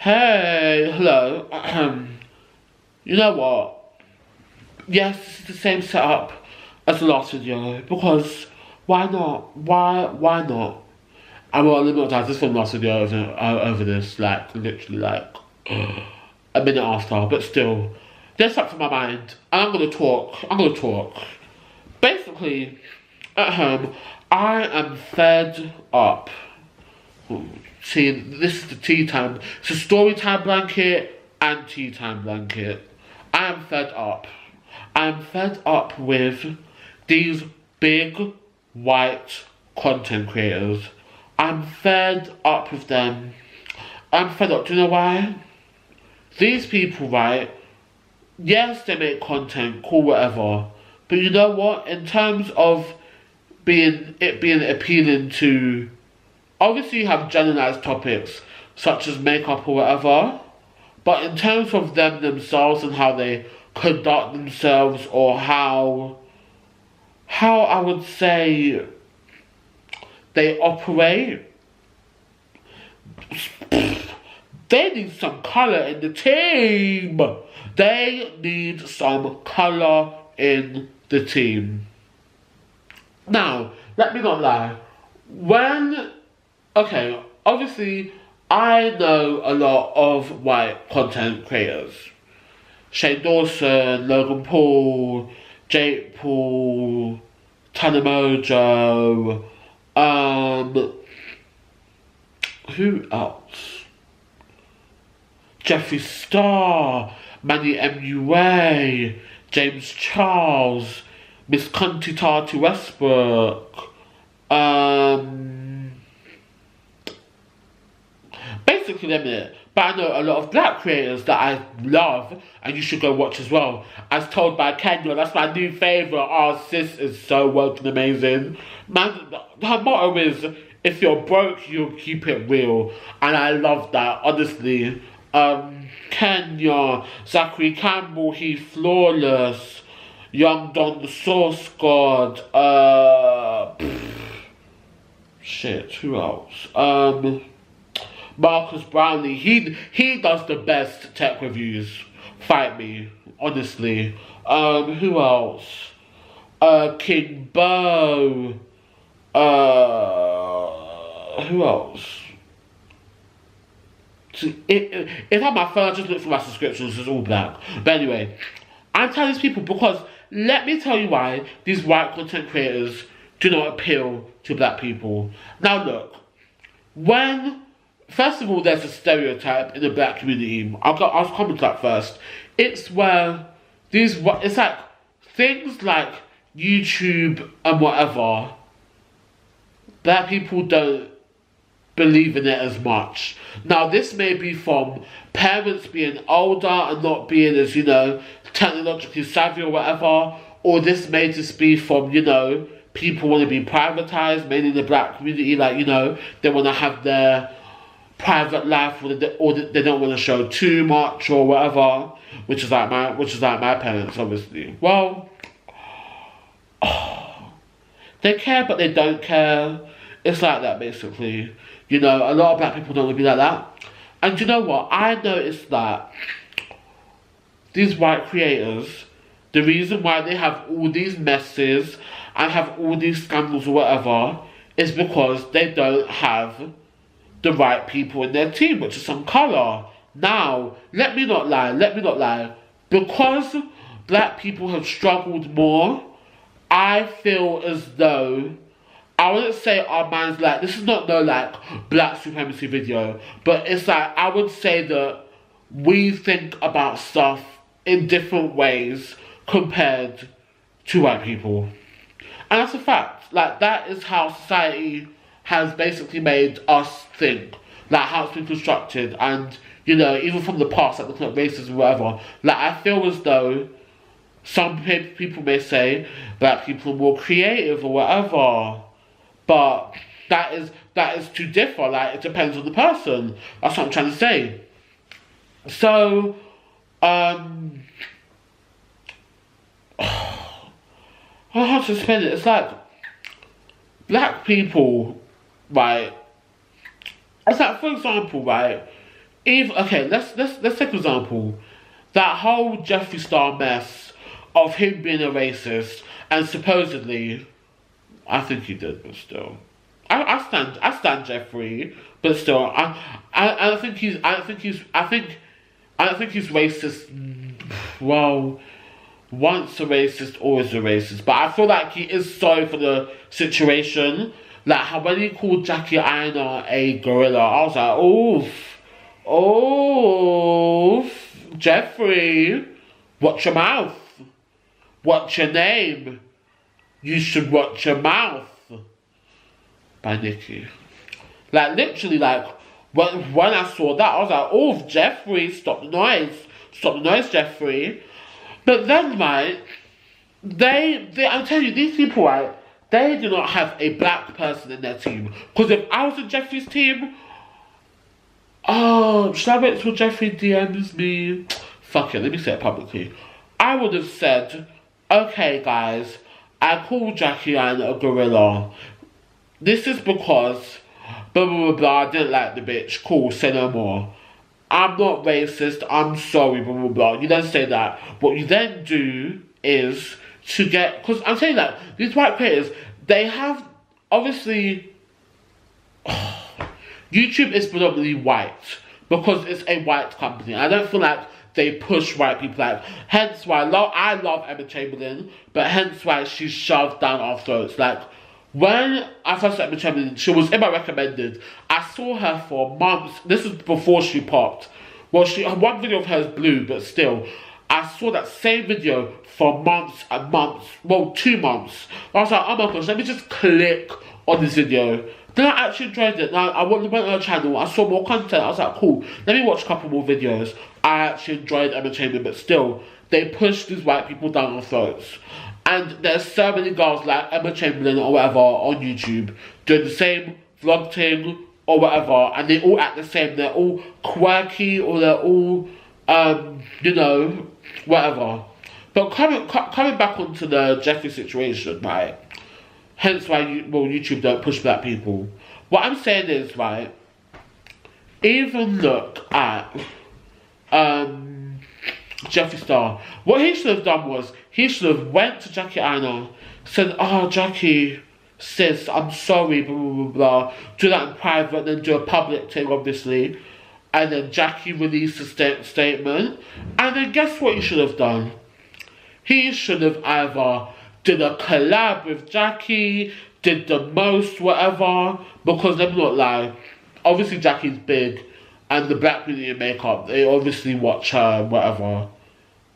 Hey, hello. You know what? Yes, this is the same setup as the last video because why not? Why not? I will limit this from last video over this, like literally like a minute after, but still, there's something in my mind, and I'm gonna talk. Basically, at home, I am fed up. See, this is the tea time. It's a story time blanket and tea time blanket. I am fed up. I am fed up with these big white content creators. I'm fed up with them. I'm fed up. Do you know why? These people, right? Yes, they make content, cool, whatever. But you know what? In terms of being appealing to, obviously you have generalized topics such as makeup or whatever, but in terms of them themselves and how they conduct themselves, or how I would say they operate, they need some colour in the team. They need some colour in the team. Now, let me not lie. Okay, obviously, I know a lot of white content creators. Shane Dawson, Logan Paul, Jake Paul, Tana Mojo, who else? Jeffree Star, Manny MUA, James Charles, Miss Cunty Tati Westbrook, basically them in it. But I know a lot of black creators that I love and you should go watch as well. As told by Kenya, that's my new favourite. Our sis is so working amazing. Man, her motto is, if you're broke, you'll keep it real. And I love that, honestly. Kenya, Zachary Campbell, he flawless. Young Don the Source God. Shit, who else? Marcus Brownlee, he does the best tech reviews. Fight me, honestly. Who else? King Bo. Who else? See, if on my phone, I just look for my subscriptions, it's all black. But anyway, I'm telling these people because let me tell you why these white content creators do not appeal to black people. Now look, first of all, there's a stereotype in the black community. I'll comment that first. It's where it's like things like YouTube and whatever, black people don't believe in it as much. Now, this may be from parents being older and not being as, technologically savvy or whatever, or this may just be from, people want to be privatized, mainly in the black community, like, they want to have their private life, or they don't want to show too much or whatever, which is like my parents, obviously. Well, they care but they don't care. It's like that, basically. A lot of black people don't want to be like that. And you know what? I noticed that these white creators, the reason why they have all these messes and have all these scandals or whatever is because they don't have the right people in their team, which is some colour. Now, let me not lie. Because black people have struggled more, I feel as though, I wouldn't say our minds like, this is not no like black supremacy video, but it's like, I would say that we think about stuff in different ways compared to white people. And that's a fact. Like, that is how society has basically made us think, like how it's been constructed. And even from the past, like looking at racism or whatever, like I feel as though some people may say black people are more creative or whatever, but that is too differ. Like, it depends on the person. That's what I'm trying to say. So I don't know how to explain it. It's like black people, right? It's like, for example, right, Okay, let's take an example. That whole Jeffree Star mess of him being a racist and supposedly, I think he did, but still, I stand Jeffree, but still, I don't think he's racist. Well, once a racist, always a racist. But I feel like he is sorry for the situation. Like how when he called Jackie Aina a gorilla, I was like, oof, Jeffree, watch your mouth. Watch your name. You should watch your mouth. By Nicki. Like literally, like when I saw that, I was like, oh, Jeffree, stop the noise. Stop the noise, Jeffree. But then, right, I'm telling you, these people, right, they do not have a black person in their team. Because if I was in Jeffree's team, should I wait till Jeffree DMs me? Fuck it, let me say it publicly. I would have said, okay, guys, I called Jackie Ann a gorilla. This is because, blah, blah, blah, blah, I didn't like the bitch. Cool, say no more. I'm not racist, I'm sorry, blah, blah, blah. You don't say that. What you then do is to get, because I'm saying that, these white creators, they have, obviously, YouTube is predominantly white, because it's a white company. I don't feel like they push white people out. Hence why I love Emma Chamberlain, but hence why she's shoved down our throats. Like, when I first saw Emma Chamberlain, she was in my recommended. I saw her for months. This is before she popped. Well, one video of her is blue, but still. I saw that same video for months and months. Well, 2 months. I was like, oh my gosh, let me just click on this video. Then I actually enjoyed it. Now, I went on her channel, I saw more content. I was like, cool, let me watch a couple more videos. I actually enjoyed Emma Chamberlain, but still, they push these white people down our throats. And there's so many girls like Emma Chamberlain or whatever on YouTube doing the same vlog thing or whatever, and they all act the same. They're all quirky or they're all, you know, whatever. But coming back onto the Jeffree situation, right? Hence why YouTube don't push black people. What I'm saying is, right, even look at Jeffree Star. What he should have done was he should have went to Jackie Aina, said, oh, Jackie, sis, I'm sorry, blah, blah, blah, blah. Do that in private, then do a public thing, obviously. And then Jackie released a statement. And then guess what he should have done? He should have either did a collab with Jackie, did the most, whatever. Because let me not lie, obviously Jackie's big, and the black community in makeup, they obviously watch her, whatever.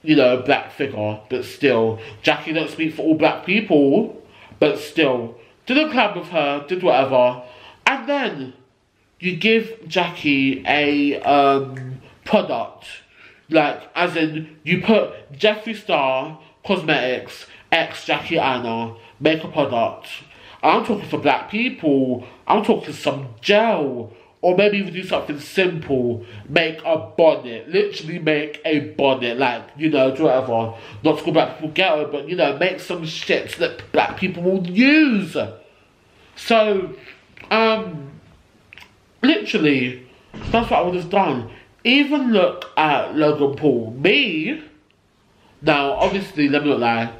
You know, black figure, but still. Jackie don't speak for all black people, but still. Did a collab with her, did whatever. And then you give Jackie a product. Like, as in, you put Jeffree Star Cosmetics X Jackie Aina, make a product. I'm talking for black people. I'm talking some gel. Or maybe even do something simple. Make a bonnet. Literally make a bonnet. Like, you know, do whatever. Not to call black people ghetto, but, you know, make some shit that black people will use. So, literally, that's what I would have done. Even look at Logan Paul. Me, now, obviously, let me not lie.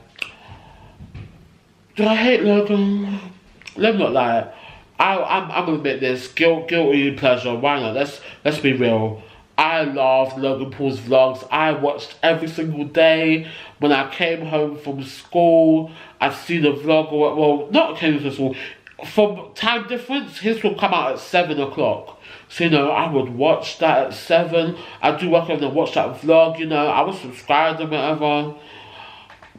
Do I hate Logan? Let me not lie. I'm gonna admit this, guilty pleasure, why not? Let's be real. I love Logan Paul's vlogs. I watched every single day. When I came home from school, I'd see the vlog, or, well, not came from school. From time difference, his will come out at 7 o'clock. So, you know, I would watch that at 7. I'd do work and then watch that vlog, you know. I was subscribed and whatever.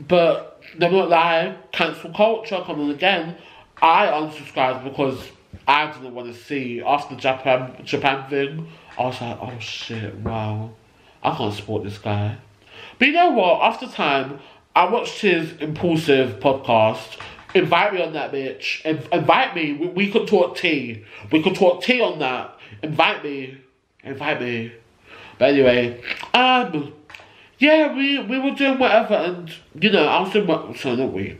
But, let me not lie, cancel culture coming again. I unsubscribed because I didn't want to see. After the Japan thing, I was like, oh shit, wow. I can't support this guy. But you know what? After time, I watched his Impaulisve podcast. Invite me on that, bitch. Invite me. We could talk tea. We could talk tea on that. Invite me. Invite me. But anyway, yeah, we were doing whatever, and, you know, I was doing what, so not we.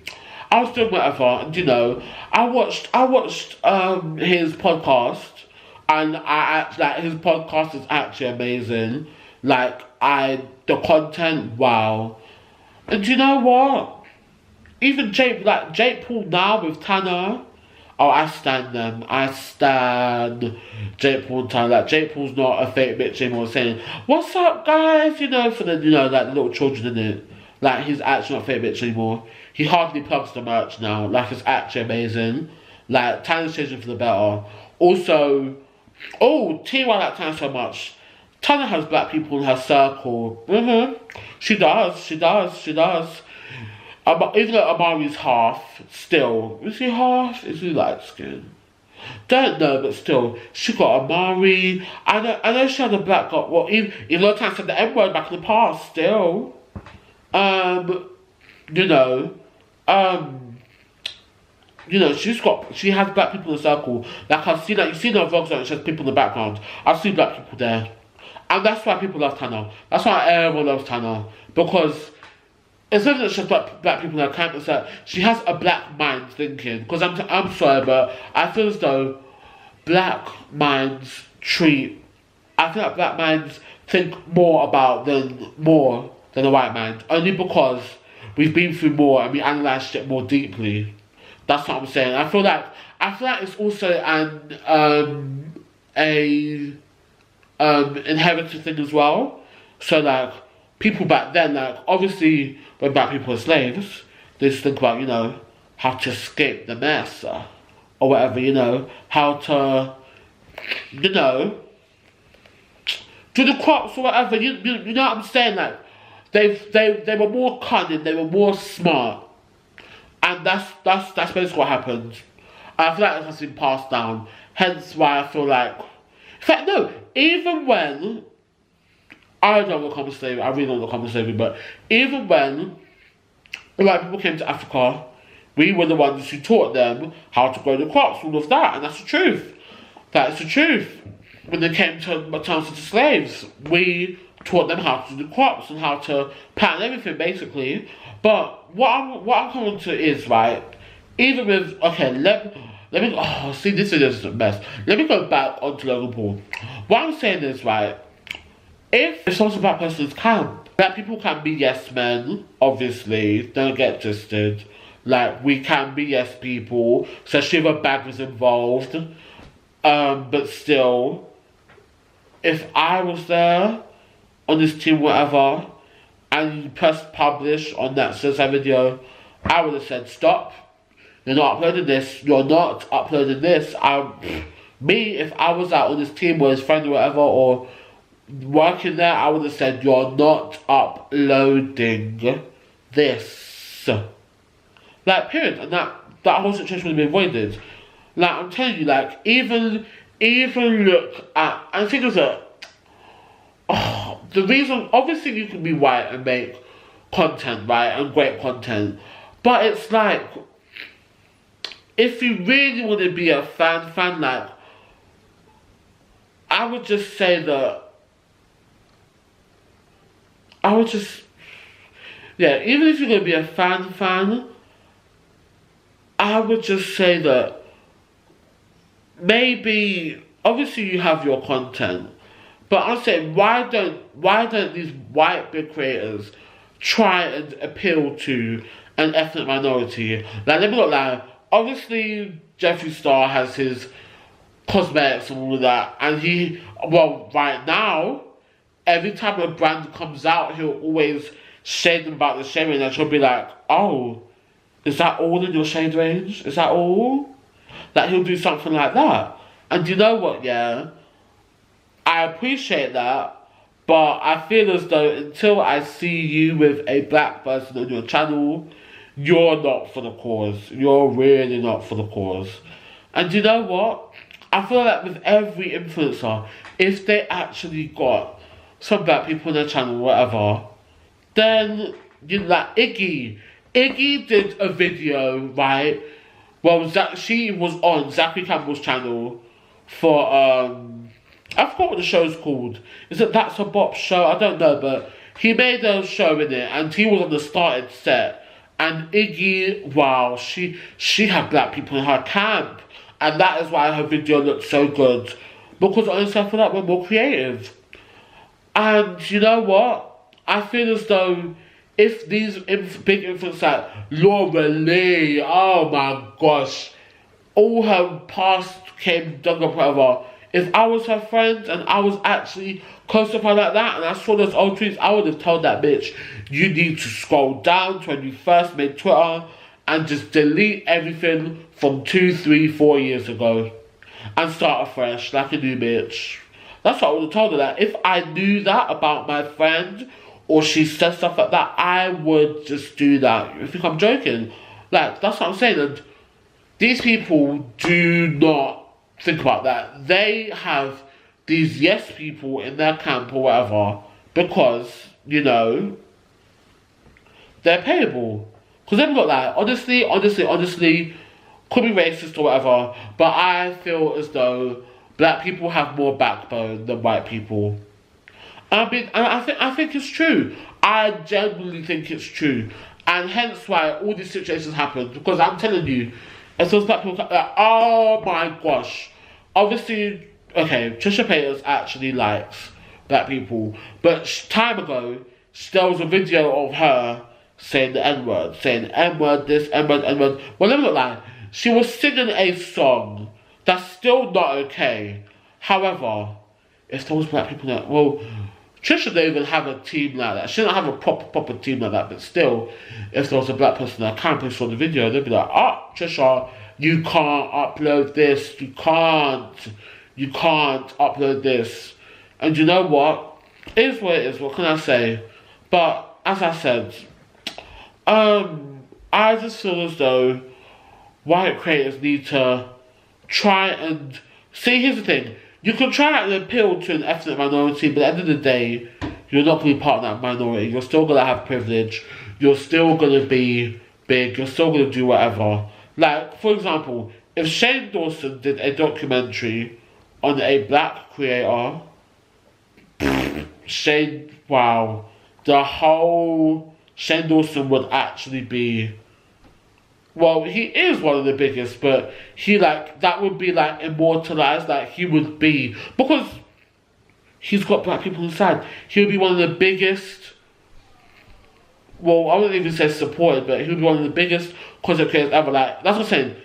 I was doing whatever, and, you know, I watched his podcast. And like, his podcast is actually amazing. Like, the content, wow. And do you know what? Even Jake Paul now with Tana. Oh, I stand them. I stand Jake Paul and Tana. Like, Jake Paul's not a fake bitch anymore saying, "What's up, guys?" You know, for the, you know, like the little children in it. Like, he's actually not a fake bitch anymore. He hardly plugs the merch now. Like, it's actually amazing. Like, Tana's changing for the better. Also, oh, tell you why I like Tana so much. Tana has black people in her circle. She does. Even though Amari's half, still. Is he half? Is he light skin? Don't know, but still. She got Amari. I know she had a black guy. Well, even though Tana said the N-word back in the past, still. You know. You know, she has black people in the circle. Like, I've seen, like, you see the vlogs and she has people in the background. I've seen black people there. And that's why people love Tana. That's why everyone loves Tana. Because it's not just black people in her camp, it's that she has a black mind thinking. Because I'm sorry, but I feel as though black minds think more than a white mind. Only because we've been through more and we analyse shit more deeply. That's what I'm saying. I feel like it's also inherited thing as well. So, like, people back then, like, obviously when black people were slaves, they just think about, you know, how to escape the mess or whatever, you know, how to, you know, do the crops or whatever. You know what I'm saying? Like, they were more cunning, they were more smart. And that's basically what happened. I feel like it has been passed down. Hence why I feel like, in fact, no, even when, I don't want to common slavery, I really don't want to common slavery, but even when white people came to Africa, we were the ones who taught them how to grow the crops, all of that, and that's the truth. That's the truth. When they came to terms with the slaves, we taught them how to do the crops and how to plant everything, basically. But what I'm coming to is, right, even with, okay, let me, oh, see, this is the best. Let me go back onto Logan Paul. What I'm saying is, right, if someone's a black person's camp, black people can be yes men, obviously, don't get twisted. Like, we can be yes people, especially if a bag was involved. But still, if I was there on this team, whatever, and you pressed publish on that suicide video, I would have said, stop. You're not uploading this. You're not uploading this. Me, if I was out on this team or his friend or whatever, or working there, I would have said, you're not uploading this. Like, period. And that whole situation would have been avoided. Like, I'm telling you, like, even look at, and think of it, the reason, obviously you can be white and make content, right, and great content, but it's like, if you really want to be a fan, like, I would just say that, yeah, even if you're going to be a fan, I would just say that, maybe, obviously you have your content, but I'm saying, why don't these white big creators try and appeal to an ethnic minority? Like, let me not lie, obviously Jeffree Star has his cosmetics and all of that, and right now, every time a brand comes out, he'll always shade them about the shade range, and she'll be like, oh, is that all in your shade range? Is that all? Like, he'll do something like that. And you know what, yeah? I appreciate that, but I feel as though until I see you with a black person on your channel, you're not for the cause. You're really not for the cause. And you know what? I feel like with every influencer, if they actually got some black people on their channel, whatever, then, you know, like Heyyyy did a video, right? Well, she was on Zachary Campbell's channel for, I forgot what the show's called. Is it That's a Bop show? I don't know, but he made a show in it, and he was on the started set. And Heyyyy, wow, she had black people in her camp, and that is why her video looked so good. Because honestly, I feel like we're more creative. And you know what? I feel as though if these big influencers like Laura Lee, oh my gosh, all her past came dug up, whatever. If I was her friend and I was actually close to her like that and I saw those old tweets, I would have told that bitch, you need to scroll down to when you first made Twitter and just delete everything from 2, 3, 4 years ago and start afresh like a new bitch. That's what I would have told her. That if I knew that about my friend or she said stuff like that, I would just do that. You think I'm joking? Like, that's what I'm saying. And these people do not think about that. They have these yes people in their camp or whatever because, you know, they're payable. Because they've got that. Honestly, could be racist or whatever, but I feel as though black people have more backbone than white people. I think it's true. I genuinely think it's true. And hence why all these situations happen. Because I'm telling you, as those black people, like, oh my gosh. Obviously, okay, Trisha Paytas actually likes black people. But time ago, there was a video of her saying the N-word. Saying N-word, this, N-word, N-word. Well, let me look like. She was singing a song that's still not okay. However, if there was black people that, well, Trisha don't even have a team like that. She don't have a proper team like that. But still, if there was a black person that campus on the video, they'd be like, oh, Trisha, you can't upload this. You can't upload this. And you know what? It is what it is. What can I say? But as I said, I just feel as though white creators need to try and see. Here's the thing: you can try and appeal to an ethnic minority, but at the end of the day, you're not going to be part of that minority. You're still going to have privilege. You're still going to be big. You're still going to do whatever. Like, for example, if Shane Dawson did a documentary on a black creator, the whole Shane Dawson would actually be. Well, he is one of the biggest, but he, like, that would be, like, immortalized, like, he would be, because he's got black people inside, he would be one of the biggest, well, I wouldn't even say supported, but he would be one of the biggest content creators ever. Like, that's what I'm saying.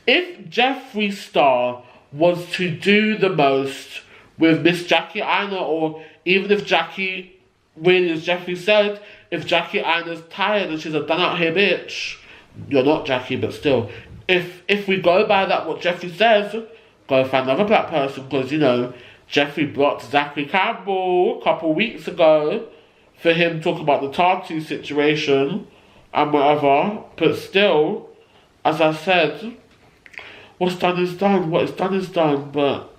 If Jeffree Star was to do the most with Miss Jackie Aina, or even if Jackie, really, as Jeffree said, if Jackie Aina's tired and she's a done out here bitch, you're not Jackie, but still, if we go by that, what Jeffree says, go find another black person, because, you know, Jeffree blocked Zachary Campbell a couple weeks ago for him talking about the tati situation and whatever, but still, as I said, what's done is done, what is done is done. But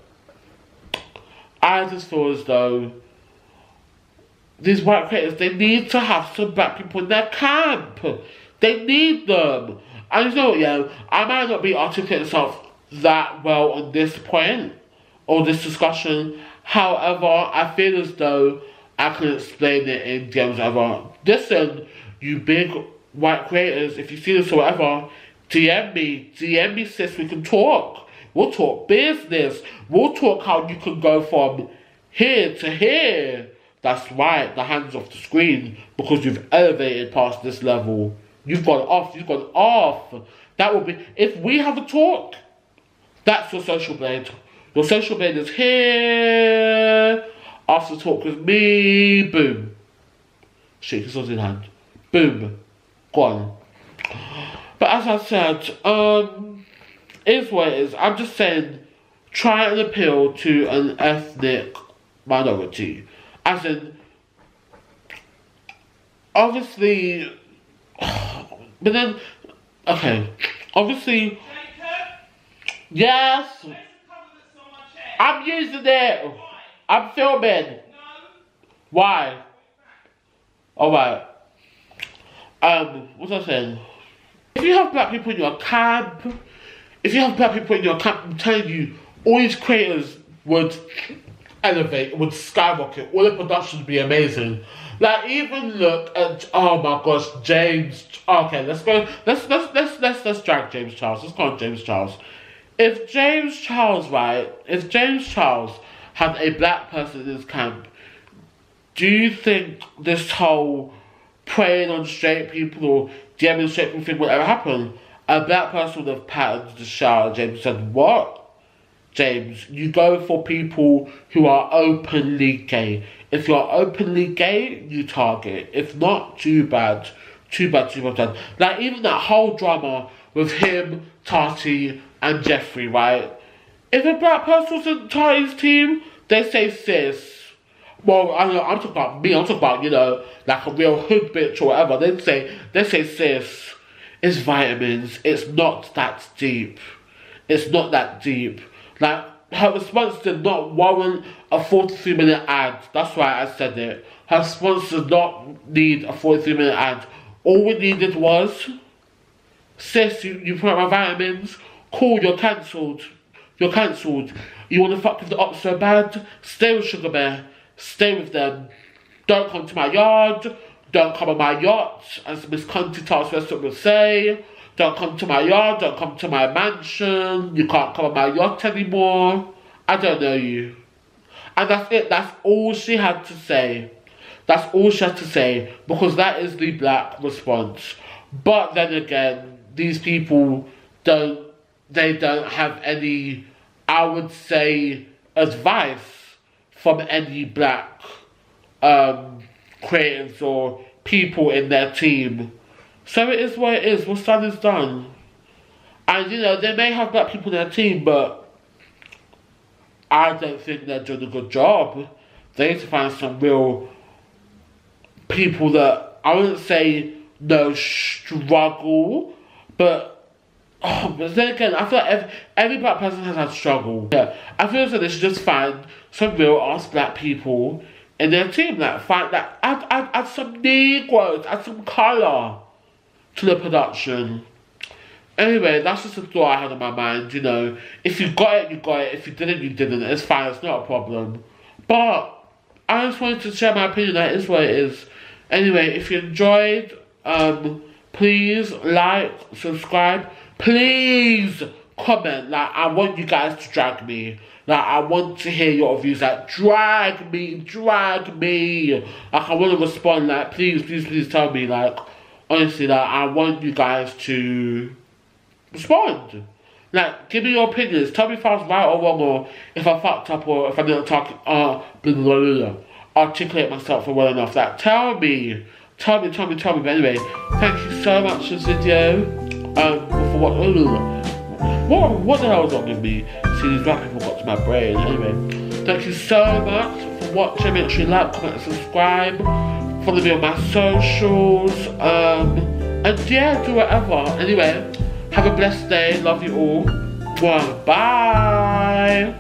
I just feel as though these white creators, they need to have some black people in their camp. They need them. And you know what, yeah, I might not be articulating myself that well on this point, or this discussion. However, I feel as though I can explain it in DMs or whatever. Listen, you big white creators, if you see this or whatever, DM me sis, we can talk. We'll talk business. We'll talk how you can go from here to here. That's right, the hands off the screen, because you've elevated past this level. You've gone off. That will be, if we have a talk, that's your social blade. Your social blade is here. After the talk with me, boom. Shake your sword in hand. Boom. Gone. But as I said, it is what it is. I'm just saying, try and appeal to an ethnic minority. As in, obviously, but then, okay, obviously, yes, I'm using it, I'm filming, why? Alright, what was I saying? If you have black people in your camp, I'm telling you, all these creators would elevate, would skyrocket, all the production would be amazing. Like, even look at, oh my gosh, James, okay, let's drag James Charles, let's go on James Charles. If James Charles had a black person in his camp, do you think this whole preying on straight people or DMing straight people thing would ever happen? A black person would have patted the shower. James said, what? James, you go for people who are openly gay. If you're openly gay, you target. If not, too bad. Too bad, too bad. Like, even that whole drama with him, Tati, and Jeffree, right? If a black person was in Tati's team, they say sis. Well, I know, I'm talking about me, I'm talking about, you know, like a real hood bitch or whatever. They say sis, it's vitamins, it's not that deep. It's not that deep. Like, her response did not warrant a 43-minute ad. That's why I said it. Her response did not need a 43-minute ad. All we needed was, sis, you put out my vitamins, cool, you're cancelled. You're cancelled. You want to fuck with the ops so bad? Stay with Sugar Bear. Stay with them. Don't come to my yard. Don't come on my yacht, as Miss Cunty Tarts Restaurant would say. Don't come to my yard. Don't come to my mansion. You can't come on my yacht anymore. I don't know you. And that's it. That's all she had to say. That's all she had to say. Because that is the black response. But then again, these people don't have any, I would say, advice from any black creators or people in their team. So it is what it is. What's done is done. And you know, they may have black people in their team, but I don't think they're doing a good job. They need to find some real people that, I wouldn't say no struggle, but but then again, I feel like every black person has had struggle. Yeah, I feel like they should just find some real ass black people in their team that find that add some negroes, add some colour to the production. Anyway, that's just a thought I had in my mind. You know, if you got it, you got it. If you didn't, you didn't. It's fine. It's not a problem. But I just wanted to share my opinion. That is what it is. Anyway, if you enjoyed, please like, subscribe. Please comment. Like, I want you guys to drag me. Like, I want to hear your views. Like, drag me. Like, I want to respond. Like, please tell me. Like, honestly, like, I want you guys to respond. Like, give me your opinions. Tell me if I was right or wrong, or if I fucked up, or if I didn't articulate myself well enough. Like, tell me. But anyway, thank you so much for this video. For what the hell is wrong with me? See, these black people got to my brain. Anyway, thank you so much for watching. Make sure you like, comment, and subscribe. Follow me on my socials. And yeah, do whatever. Anyway, have a blessed day. Love you all. Bye.